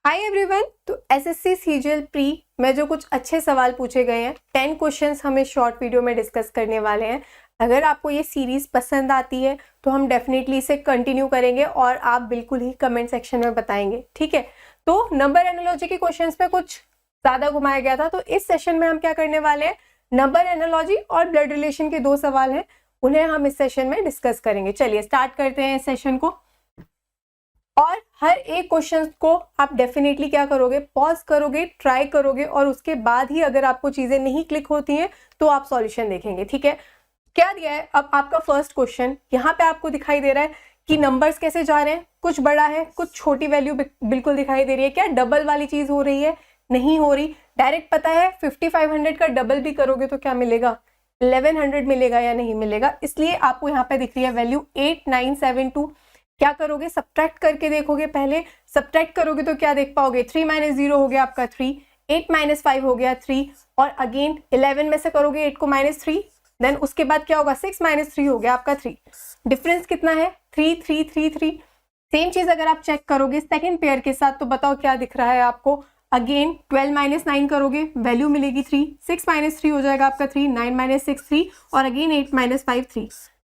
Hi everyone. तो SSC CGL pre में जो कुछ अच्छे सवाल पूछे गए हैं 10 क्वेश्चंस हम इस शॉर्ट वीडियो में डिस्कस करने वाले हैं। अगर आपको ये सीरीज पसंद आती है तो हम डेफिनेटली इसे कंटिन्यू करेंगे और आप बिल्कुल ही कमेंट सेक्शन में बताएंगे, ठीक है। तो नंबर एनालॉजी के क्वेश्चंस पे कुछ ज़्यादा घुमाया गया था, तो इस सेशन में हम क्या करने वाले हैं, नंबर एनालॉजी और ब्लड रिलेशन के 2 सवाल हैं, उन्हें हम इस सेशन में डिस्कस करेंगे। चलिए स्टार्ट करते हैं इस सेशन को। और हर एक क्वेश्चन को आप डेफिनेटली क्या करोगे, पॉज करोगे, ट्राई करोगे और उसके बाद ही अगर आपको चीजें नहीं क्लिक होती हैं तो आप सॉल्यूशन देखेंगे, ठीक है। क्या दिया है अब आपका फर्स्ट क्वेश्चन, यहाँ पे आपको दिखाई दे रहा है कि नंबर्स कैसे जा रहे हैं, कुछ बड़ा है, कुछ छोटी वैल्यू बिल्कुल दिखाई दे रही है। क्या डबल वाली चीज हो रही है? नहीं हो रही। डायरेक्ट पता है 5500 का डबल भी करोगे तो क्या मिलेगा, 1100 मिलेगा या नहीं मिलेगा। इसलिए आपको यहाँ पे दिख रही है वैल्यू 8972। क्या करोगे, सब्ट्रैक्ट करके देखोगे। पहले सब्ट्रैक्ट करोगे तो क्या देख पाओगे, 3 - 0 हो गया आपका 3, 8 - 5 हो गया 3, और अगेन 11 में से करोगे 8 को -3, देन उसके बाद क्या होगा, 6 - 3 हो गया आपका 3। डिफरेंस कितना है, 3 3 3 3। सेम चीज अगर आप चेक करोगे सेकेंड पेयर के साथ तो बताओ क्या दिख रहा है आपको। अगेन 12 - 9 करोगे, वैल्यू मिलेगी 3, 6 - 3 हो जाएगा आपका 3, 9 - 6 3, और अगेन 8 - 5 3।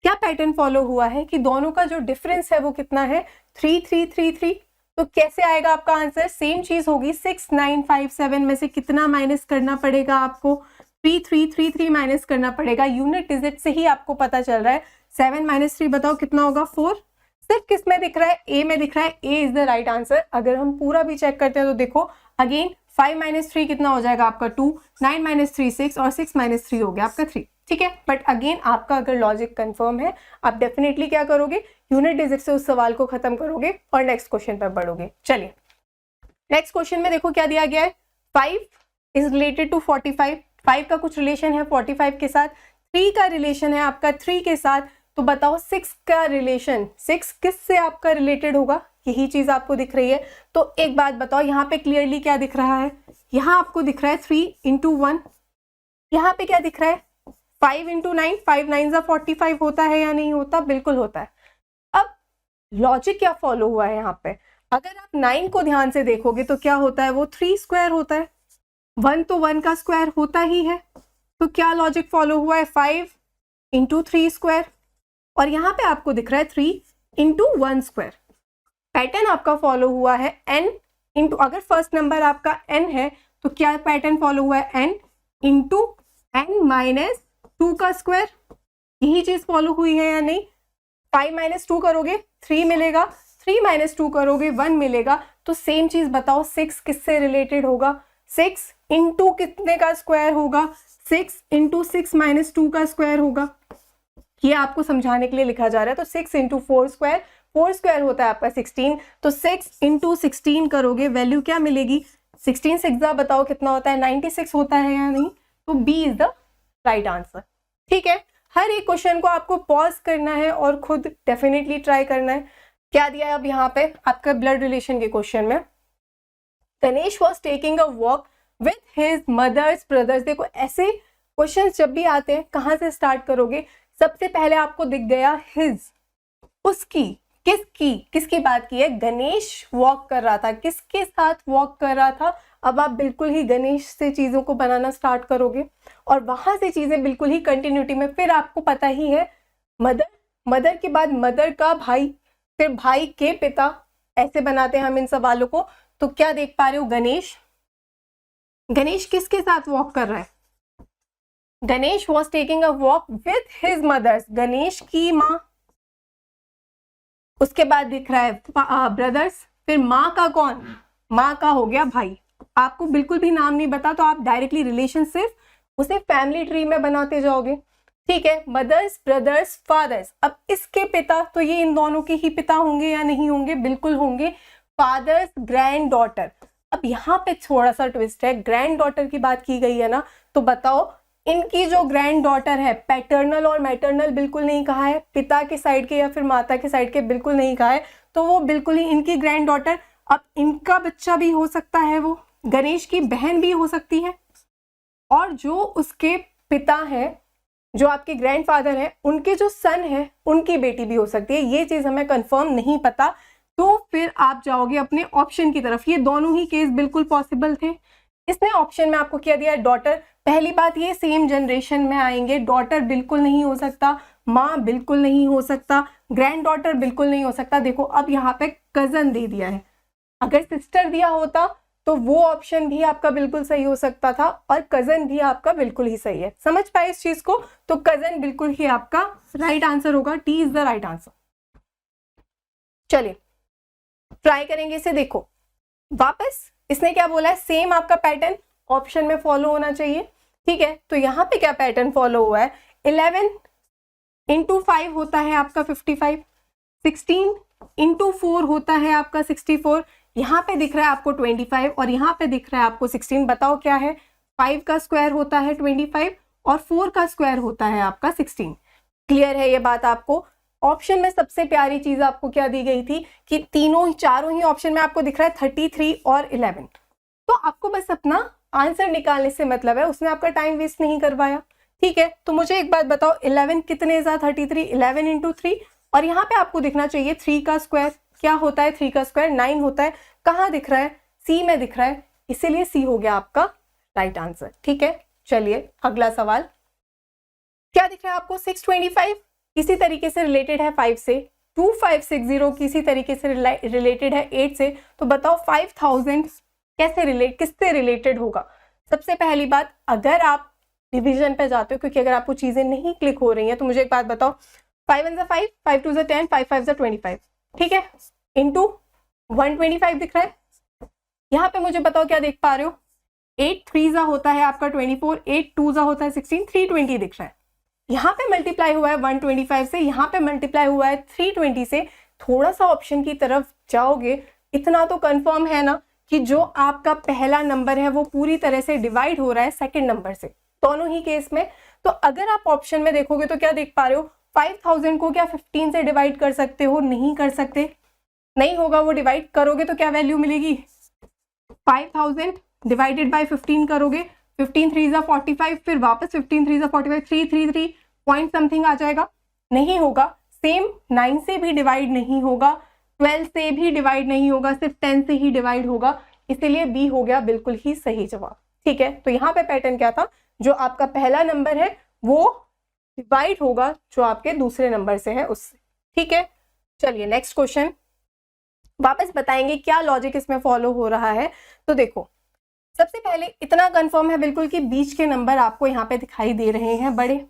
क्या पैटर्न फॉलो हुआ है कि दोनों का जो डिफरेंस है वो कितना है, 3 3 3 3। तो कैसे आएगा आपका आंसर, सेम चीज होगी, 6957 में से कितना माइनस करना पड़ेगा आपको, 3333 माइनस करना पड़ेगा। यूनिट डिजिट से ही आपको पता चल रहा है। 7 - 3 बताओ कितना होगा, 4। सिर्फ किस में दिख रहा है, ए में दिख रहा है, ए इज द राइट आंसर। अगर हम पूरा भी चेक करते हैं तो देखो अगेन 5 - 3 कितना हो जाएगा आपका 2, 9 - 3 6, और 6 - 3 हो गया आपका 3, ठीक है। बट अगेन आपका अगर लॉजिक कंफर्म है आप डेफिनेटली क्या करोगे, यूनिट डिजिट से उस सवाल को खत्म करोगे और नेक्स्ट क्वेश्चन पर बढ़ोगे। चलिए नेक्स्ट क्वेश्चन में देखो क्या दिया गया है, 5 इज रिलेटेड टू 45। 5 का कुछ रिलेशन है 45 के साथ, 3 का रिलेशन है आपका 3 के साथ। तो बताओ 6 का रिलेशन, 6 किस से आपका रिलेटेड होगा, यही चीज आपको दिख रही है। तो एक बात बताओ, यहाँ पे क्लियरली क्या दिख रहा है, यहाँ आपको दिख रहा है 3 × 1, यहाँ पे क्या दिख रहा है 5 × 9, 5 9 45 होता है या नहीं होता, बिल्कुल होता है। अब लॉजिक क्या फॉलो हुआ है यहाँ पे, अगर आप 9 को ध्यान से देखोगे तो क्या होता है, वो 3 स्क्वायर होता है, 1 तो 1 का स्क्वायर होता ही है। तो क्या लॉजिक फॉलो हुआ है, 5 × 3 स्क्वायर, और यहाँ पे आपको दिख रहा है 3 × 1 स्क्वायर। पैटर्न आपका फॉलो हुआ है n इंटू, अगर फर्स्ट नंबर आपका n है तो क्या पैटर्न फॉलो हुआ है, n × n - 2 का स्क्वायर, यही चीज फॉलो हुई है या नहीं। 5 - 2 करोगे 3 मिलेगा, 3 - 2 करोगे 1 मिलेगा। तो सेम चीज बताओ 6 किससे रिलेटेड होगा, 6 × कितने का स्क्वायर होगा, 6 × 6 - 2 का स्क्वायर होगा। ये आपको समझाने के लिए लिखा जा रहा है। तो 6 × 4 स्क्वायर, 4 स्क्वायर होता है आपका 16, तो 6 × 16 करोगे, वैल्यू क्या मिलेगी, 16 6 बताओ कितना होता है, 96 होता है या नहीं। तो B is the right answer, ठीक है। हर एक क्वेश्चन को आपको पॉज करना है और खुद डेफिनेटली ट्राई करना है। क्या दिया है अब यहाँ पे आपका ब्लड रिलेशन के क्वेश्चन में, Ganesh was taking a walk with his mother's brothers. देखो ऐसे क्वेश्चन जब भी आते हैं कहाँ से स्टार्ट करोगे, सबसे पहले आपको दिख गया हिज, उसकी, किसकी, किसकी बात की है, गणेश वॉक कर रहा था, किसके साथ वॉक कर रहा था। अब आप बिल्कुल ही गणेश से चीजों को बनाना स्टार्ट करोगे और वहां से चीजें बिल्कुल ही कंटिन्यूटी में। फिर आपको पता ही है मदर, मदर के बाद मदर का भाई, फिर भाई के पिता, ऐसे बनाते हैं हम इन सवालों को। तो क्या देख पा रहे हो, गणेश, गणेश किसके साथ वॉक कर रहा है, Ganesh was taking a walk with his mother's, Ganesh की माँ। उसके बाद दिख रहा है ब्रदर्स, फिर माँ का कौन, माँ का हो गया भाई। आपको बिल्कुल भी नाम नहीं बता तो आप डायरेक्टली रिलेशन सिर्फ उसे फैमिली ट्री में बनाते जाओगे, ठीक है। मदर्स ब्रदर्स फादर्स, अब इसके पिता, तो ये इन दोनों के ही पिता होंगे या नहीं होंगे, बिल्कुल होंगे, फादर्स ग्रैंड डॉटर। अब यहाँ पे थोड़ा सा ट्विस्ट है, ग्रैंड डॉटर की बात की गई है ना, तो बताओ इनकी जो ग्रैंड डॉटर है, पैटर्नल और मैटरनल बिल्कुल नहीं कहा है, पिता के साइड के या फिर माता के साइड के बिल्कुल नहीं कहा है, तो वो बिल्कुल ही इनकी ग्रैंड डॉटर। अब इनका बच्चा भी हो सकता है, वो गणेश की बहन भी हो सकती है, और जो उसके पिता है, जो आपके ग्रैंडफादर है, उनके जो सन है उनकी बेटी भी हो सकती है। ये चीज हमें कंफर्म नहीं पता, तो फिर आप जाओगे अपने ऑप्शन की तरफ। ये दोनों ही केस बिल्कुल पॉसिबल थे। इसने ऑप्शन में आपको क्या दिया है, डॉटर। पहली बात, ये सेम जनरेशन में आएंगे। डॉटर बिल्कुल नहीं हो सकता, माँ बिल्कुल नहीं हो सकता, ग्रैंड डॉटर बिल्कुल नहीं हो सकता। देखो अब यहाँ पे कजन दे दिया है, अगर सिस्टर दिया होता तो वो ऑप्शन भी आपका बिल्कुल सही हो सकता था, और कजन भी आपका बिल्कुल ही सही है। समझ पाए इस चीज को? तो कजन बिल्कुल ही आपका राइट आंसर होगा। T is the right answer. चलिए ट्राई करेंगे इसे। देखो वापस इसने क्या बोला है, सेम आपका पैटर्न ऑप्शन में फॉलो होना चाहिए। ठीक है, तो यहाँ पे क्या पैटर्न फॉलो हुआ है, 11 इंटू 5 होता है आपका 55, 16 इंटू 4 होता है आपका 64, यहाँ पे दिख रहा है आपको 25 और यहाँ पे दिख रहा है आपको 16। बताओ क्या है, 5 का स्क्वायर होता है 25 और 4 का स्क्वायर होता है आपका 16। क्लियर है ये बात आपको? ऑप्शन में सबसे प्यारी चीज आपको क्या दी गई थी कि चारों ही ऑप्शन में आपको दिख रहा है 33 और 11। तो आपको बस अपना आंसर निकालने से मतलब है, उसने आपका टाइम वेस्ट नहीं करवाया। ठीक है, तो मुझे एक बात बताओ, 11 कितने जा 33, 11 इंटू 3, और यहाँ पे आपको दिखना चाहिए 3 का स्क्वायर। क्या होता है 3 का स्क्वायर? 9 होता है। कहाँ दिख रहा है? सी में दिख रहा है, इसीलिए सी हो गया आपका राइट आंसर। ठीक है, चलिए अगला सवाल। क्या दिख रहा है आपको? 625 किसी तरीके से रिलेटेड है 5 से, 2560 किसी तरीके से रिलेटेड है 8 से। तो बताओ 5000 कैसे किससे रिलेटेड होगा? सबसे पहली बात, अगर आप डिवीजन पे जाते हो, क्योंकि अगर आपको चीजें नहीं क्लिक हो रही हैं, तो मुझे एक बात बताओ, 5 1 5, 5 2 10, 5 5 25, ठीक है, इंटू 125 दिख रहा है। यहाँ पे मुझे बताओ क्या देख पा रहे हो, 8 3 होता है आपका 24, 8 2 होता है 16, 320 दिख रहा है। यहाँ पे मल्टीप्लाई हुआ है 125 से, यहाँ पे मल्टीप्लाई हुआ है 320 से। थोड़ा सा ऑप्शन की तरफ जाओगे, इतना तो कंफर्म है ना कि जो आपका पहला नंबर है वो पूरी तरह से डिवाइड हो रहा है सेकंड नंबर से, दोनों ही केस में। तो अगर आप ऑप्शन में देखोगे तो क्या देख पा रहे हो, 5000 को क्या 15 से डिवाइड कर सकते हो? नहीं कर सकते, नहीं होगा वो। डिवाइड करोगे तो क्या वैल्यू मिलेगी, 5000 डिवाइडेड बाय 15 करोगे, 15 3 45, फिर वापस 15 3 45, 333 पॉइंट समथिंग आ जाएगा। नहीं होगा। सेम 9 से भी डिवाइड नहीं होगा, 12 से भी डिवाइड नहीं होगा, सिर्फ 10 से ही डिवाइड होगा। इसीलिए बी हो गया बिल्कुल ही सही जवाब। ठीक है, तो यहाँ पे पैटर्न क्या था, जो आपका पहला नंबर है वो डिवाइड होगा जो आपके दूसरे नंबर से है उससे। ठीक है, चलिए नेक्स्ट क्वेश्चन। वापस बताएंगे क्या लॉजिक इसमें फॉलो हो रहा है। तो देखो सबसे पहले इतना कंफर्म है बिल्कुल कि बीच के नंबर आपको यहाँ पे दिखाई दे रहे हैं बड़े।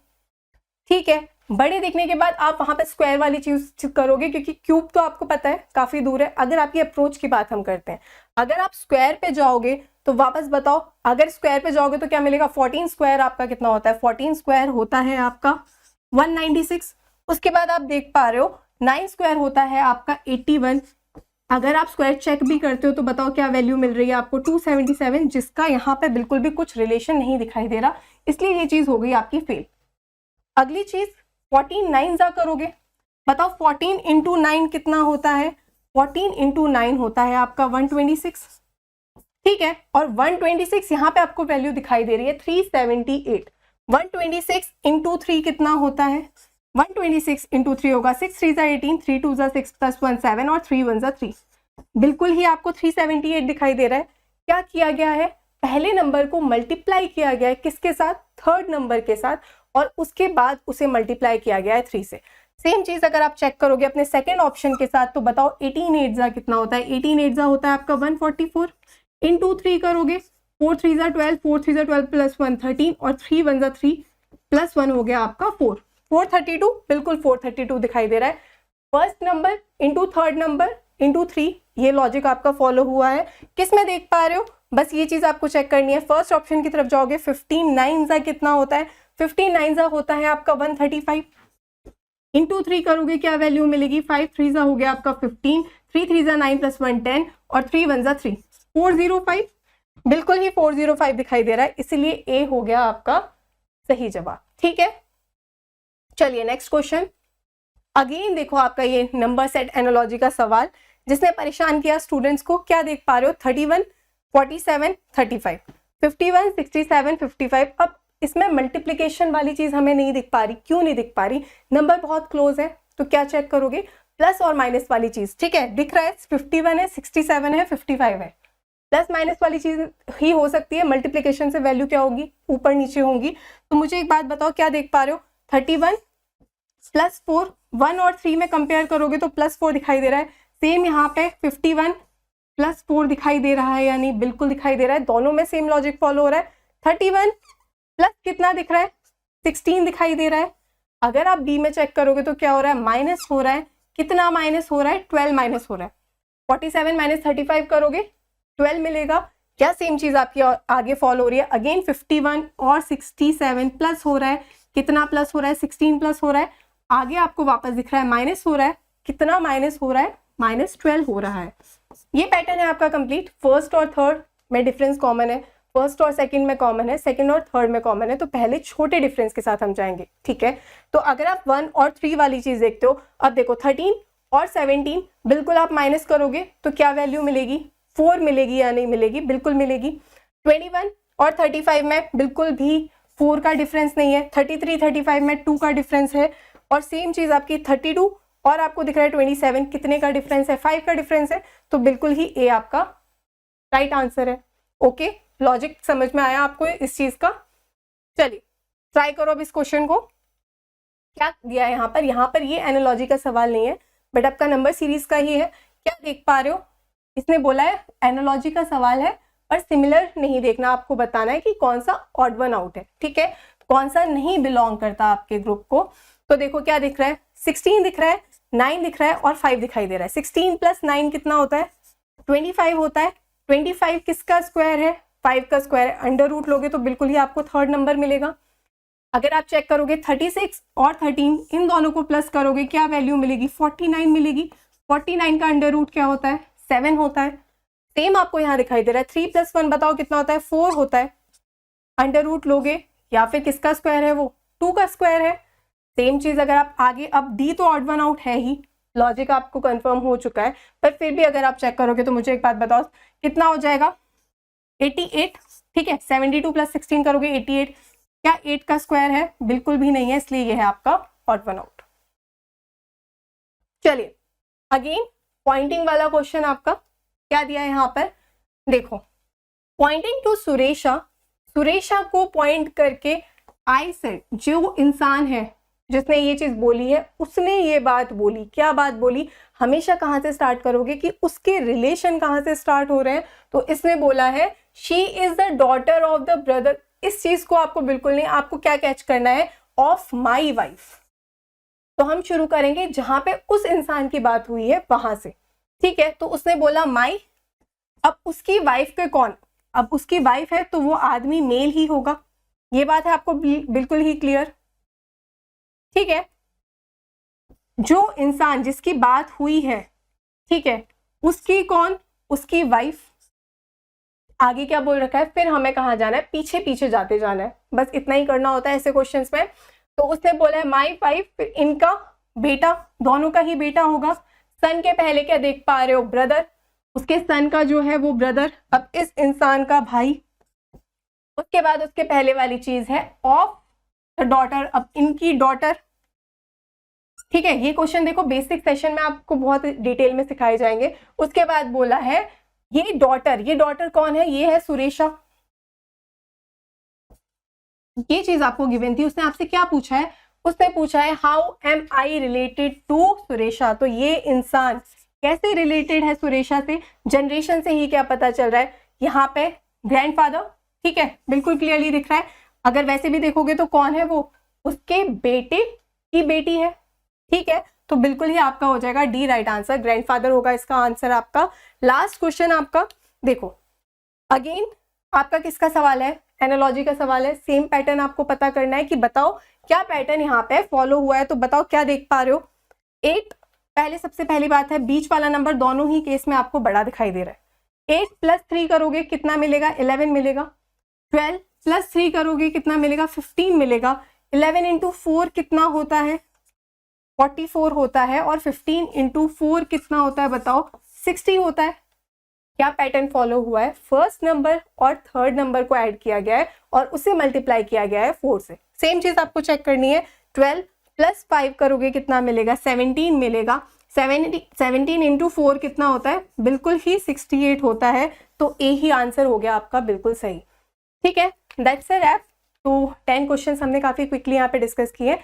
ठीक है, बड़े दिखने के बाद आप वहां पे स्क्वायर वाली चीज करोगे, क्योंकि क्यूब तो आपको पता है काफी दूर है। अगर आपकी अप्रोच की बात हम करते हैं, अगर आप स्क्वायर पे जाओगे तो वापस बताओ, अगर स्क्वायर पे जाओगे तो क्या मिलेगा, 14 स्क्वायर आपका कितना होता है, 14 स्क्वायर होता है आपका 196। उसके बाद आप देख पा रहे हो 9 स्क्वायर होता है आपका 81। अगर आप स्क्वायर चेक भी करते हो तो बताओ क्या वैल्यू मिल रही है आपको, 277, जिसका यहाँ पे बिल्कुल भी कुछ रिलेशन नहीं दिखाई दे रहा, इसलिए ये चीज हो गई आपकी फेल। अगली चीज 14 9 जा करोगे, बताओ 14 इंटू 9 कितना होता है, 14 इंटू 9 होता है आपका 126। ठीक है, और 126 यहाँ पे आपको वैल्यू दिखाई दे रही है 378। 126 इंटू 3 कितना होता है, 126 इंटू 3 होगा 6 3 18, 3 2 6 प्लस 1 7 और 3 1 3। बिल्कुल ही आपको 378 दिखाई दे रहा है। क्या किया गया है, पहले नंबर को मल्टीप्लाई किया गया है किसके साथ, थर्ड नंबर के साथ, और उसके बाद उसे मल्टीप्लाई किया गया है 3 से। सेम चीज अगर आप चेक करोगे अपने सेकेंड ऑप्शन के साथ, तो बताओ 18 8 कितना होता है, 18 8 होता है आपका 144। इंटू 3 करोगे, 4 3 12, 4 3 12 प्लस 1 13 और 3 1 3 प्लस 1 हो गया आपका 4, 432। बिल्कुल 432 दिखाई दे रहा है। First number into third number into 3, ये लॉजिक आपका फॉलो हुआ है। किस में देख पा रहे हो, बस ये चीज आपको चेक करनी है। फर्स्ट ऑप्शन की तरफ जाओगे, 15 9 कितना होता है, 15 9 होता है आपका 135। इंटू 3 करोगे क्या वैल्यू मिलेगी, 5 3 हो गया आपका 15, 3 3 9 प्लस 1 10 और 3 1 3 405। बिल्कुल ही 405 दिखाई दे रहा है, इसीलिए ए हो गया आपका सही जवाब। ठीक है, चलिए नेक्स्ट क्वेश्चन। अगेन देखो आपका ये नंबर सेट एनालॉजी का सवाल, जिसने परेशान किया स्टूडेंट्स को। क्या देख पा रहे हो, 31 47 35, 51 67 55। अब इसमें मल्टीप्लिकेशन वाली चीज हमें नहीं दिख पा रही। क्यों नहीं दिख पा रही, नंबर बहुत क्लोज है। तो क्या चेक करोगे, प्लस और माइनस वाली चीज, ठीक है, दिख रहा है 51 है, 67 है, 55 है, प्लस माइनस वाली चीज ही हो सकती है। मल्टीप्लीकेशन से वैल्यू क्या होगी, ऊपर नीचे होंगी। तो मुझे एक बात बताओ, क्या देख पा रहे हो, 31 प्लस 4, 1 और 3 में कंपेयर करोगे तो प्लस 4 दिखाई दे रहा है। सेम यहाँ पे 51 प्लस 4 दिखाई दे रहा है, यानी बिल्कुल दिखाई दे रहा है, दोनों में सेम लॉजिक फॉलो हो रहा है। 31 प्लस कितना दिख रहा है, 16 दिखाई दे रहा है। अगर आप बी में चेक करोगे तो क्या हो रहा है, माइनस हो रहा है। कितना माइनस हो रहा है, 12 माइनस हो रहा है। 47 माइनस 35 करोगे 12 मिलेगा। क्या सेम चीज आपकी आगे फॉलो हो रही है, अगेन 51 और 67 प्लस हो रहा है। कितना प्लस हो रहा है, 16 प्लस हो रहा है। आगे आपको वापस दिख रहा है माइनस हो रहा है। कितना माइनस हो रहा है, माइनस 12 हो रहा है। ये पैटर्न है आपका कंप्लीट। फर्स्ट और थर्ड में डिफरेंस कॉमन है, फर्स्ट और सेकंड में कॉमन है, सेकंड और थर्ड में कॉमन है। तो पहले छोटे डिफरेंस के साथ हम जाएंगे, ठीक है। तो अगर आप 1 और 3 वाली चीज देखते हो, अब देखो 13 और 17 बिल्कुल आप माइनस करोगे तो क्या वैल्यू मिलेगी, 4 मिलेगी या नहीं मिलेगी, बिल्कुल मिलेगी। 21 और 35 में बिल्कुल भी 4 का डिफरेंस नहीं है। 33 35 में 2 का डिफरेंस है। और सेम चीज आपकी 32 और आपको दिख रहा है 27, कितने का डिफरेंस है, 5 का डिफरेंस है। तो बिल्कुल ही ए आपका राइट आंसर है। ओके, लॉजिक समझ में आया आपको इस चीज का। चलिए ट्राई करो अब इस क्वेश्चन को। क्या दिया है यहाँ पर ये एनालॉजी का सवाल नहीं है, बट आपका नंबर सीरीज का ही है। क्या देख पा रहे हो, इसने बोला है एनालॉजी का सवाल है, पर सिमिलर नहीं देखना, आपको बताना है कि कौन सा ऑड वन आउट है, ठीक है, कौन सा नहीं बिलोंग करता आपके ग्रुप को। तो देखो क्या दिख रहा है, 16 दिख रहा है, 9 दिख रहा है और 5 दिखाई दे रहा है। 16 प्लस 9 कितना होता है, 25 होता है। 25 किसका स्क्वायर है, 5 का स्क्वायर है। अंडर रूट लोगे तो बिल्कुल ही आपको थर्ड नंबर मिलेगा। अगर आप चेक करोगे 36 और 13 इन दोनों को प्लस करोगे क्या वैल्यू मिलेगी, 49 मिलेगी। 49 का अंडर रूट क्या होता है, 7 होता है। सेम आपको यहाँ दिखाई दे रहा है। 3 + 1 बताओ कितना होता है, 4 होता है। अंडर रूट लोगे या फिर किसका स्क्वायर है, वो 2 का स्क्वायर है। सेम चीज अगर आप आगे, अब डी तो ऑड वन आउट है ही, लॉजिक आपको कंफर्म हो चुका है, पर फिर भी अगर आप चेक करोगे तो मुझे एक बात बताओ कितना हो जाएगा, 88, ठीक है। 72 + 16 करोगे 88। क्या 8 का स्क्वायर है, बिल्कुल भी नहीं है, इसलिए यह है आपका ऑड वन आउट। चलिए अगेन पॉइंटिंग वाला क्वेश्चन आपका क्या दिया है यहाँ पर, देखो पॉइंटिंग टू सुरेशा, सुरेशा को पॉइंट करके आई सेड, जो इंसान है जिसने ये चीज बोली है उसने ये बात बोली। क्या बात बोली, हमेशा कहाँ से स्टार्ट करोगे कि उसके रिलेशन कहाँ से स्टार्ट हो रहे हैं। तो इसने बोला है she is the daughter of the brother. इस चीज को आपको बिल्कुल नहीं, आपको क्या कैच करना है, ऑफ माई वाइफ। तो हम शुरू करेंगे जहां पे उस इंसान की बात हुई है वहां से, ठीक है। तो उसने बोला माई, अब उसकी वाइफ के कौन, अब उसकी वाइफ है तो वो आदमी मेल ही होगा, ये बात है आपको बिल्कुल ही क्लियर, ठीक है। जो इंसान जिसकी बात हुई है, ठीक है, उसकी कौन, उसकी वाइफ। आगे क्या बोल रखा है, फिर हमें कहाँ जाना है, पीछे पीछे जाते जाना है, बस इतना ही करना होता है ऐसे क्वेश्चंस में। तो उसने बोला है माई वाइफ, फिर इनका बेटा, दोनों का ही बेटा होगा। सन के पहले क्या देख पा रहे हो, ब्रदर, उसके सन का जो है वो ब्रदर। अब इस इंसान का भाई, उसके बाद उसके पहले वाली चीज है ऑफ द डॉटर, अब इनकी डॉटर, ठीक है। ये क्वेश्चन देखो बेसिक सेशन में आपको बहुत डिटेल में सिखाए जाएंगे। उसके बाद बोला है ये डॉटर, ये डॉटर कौन है, ये है सुरेशा। ये चीज आपको गिवन थी। उसने आपसे क्या पूछा है, उसने पूछा है how am I related to Suresha. तो ये इंसान कैसे रिलेटेड है सुरेशा से, जनरेशन से ही क्या पता चल रहा है, यहाँ पे ग्रैंडफादर, ठीक है, बिल्कुल क्लियरली दिख रहा है। अगर वैसे भी देखोगे तो कौन है वो, उसके बेटे की बेटी है, ठीक है। तो बिल्कुल ही आपका हो जाएगा डी राइट आंसर, ग्रैंडफादर होगा इसका आंसर आपका। लास्ट क्वेश्चन आपका देखो, अगेन आपका किसका सवाल है, एनालॉजी का सवाल है। सेम पैटर्न आपको पता करना है कि बताओ क्या पैटर्न यहाँ पे फॉलो हुआ है। तो बताओ क्या देख पा रहे हो, 8 पहले, सबसे पहली बात है बीच वाला नंबर दोनों ही केस में आपको बड़ा दिखाई दे रहा है। 8 + 3 करोगे कितना मिलेगा, 11 मिलेगा। 12 + 3 करोगे कितना मिलेगा, 15 मिलेगा। 11 × 4 कितना होता है, 44 होता है। और 15 × 4 कितना होता है बताओ, 60 होता है। क्या पैटर्न फॉलो हुआ है, फर्स्ट नंबर और थर्ड नंबर को ऐड किया गया है और उसे मल्टीप्लाई किया गया है 4 से। सेम चीज आपको चेक करनी है। 12 + 5 करोगे कितना मिलेगा, 17 मिलेगा। 17 इंटू 4 कितना होता है? बिल्कुल ही 68 होता है। तो ए ही आंसर हो गया आपका बिल्कुल सही। ठीक है, दैट्स अ रैप। तो 10 क्वेश्चंस हमने काफ़ी क्विकली यहाँ पे डिस्कस किए।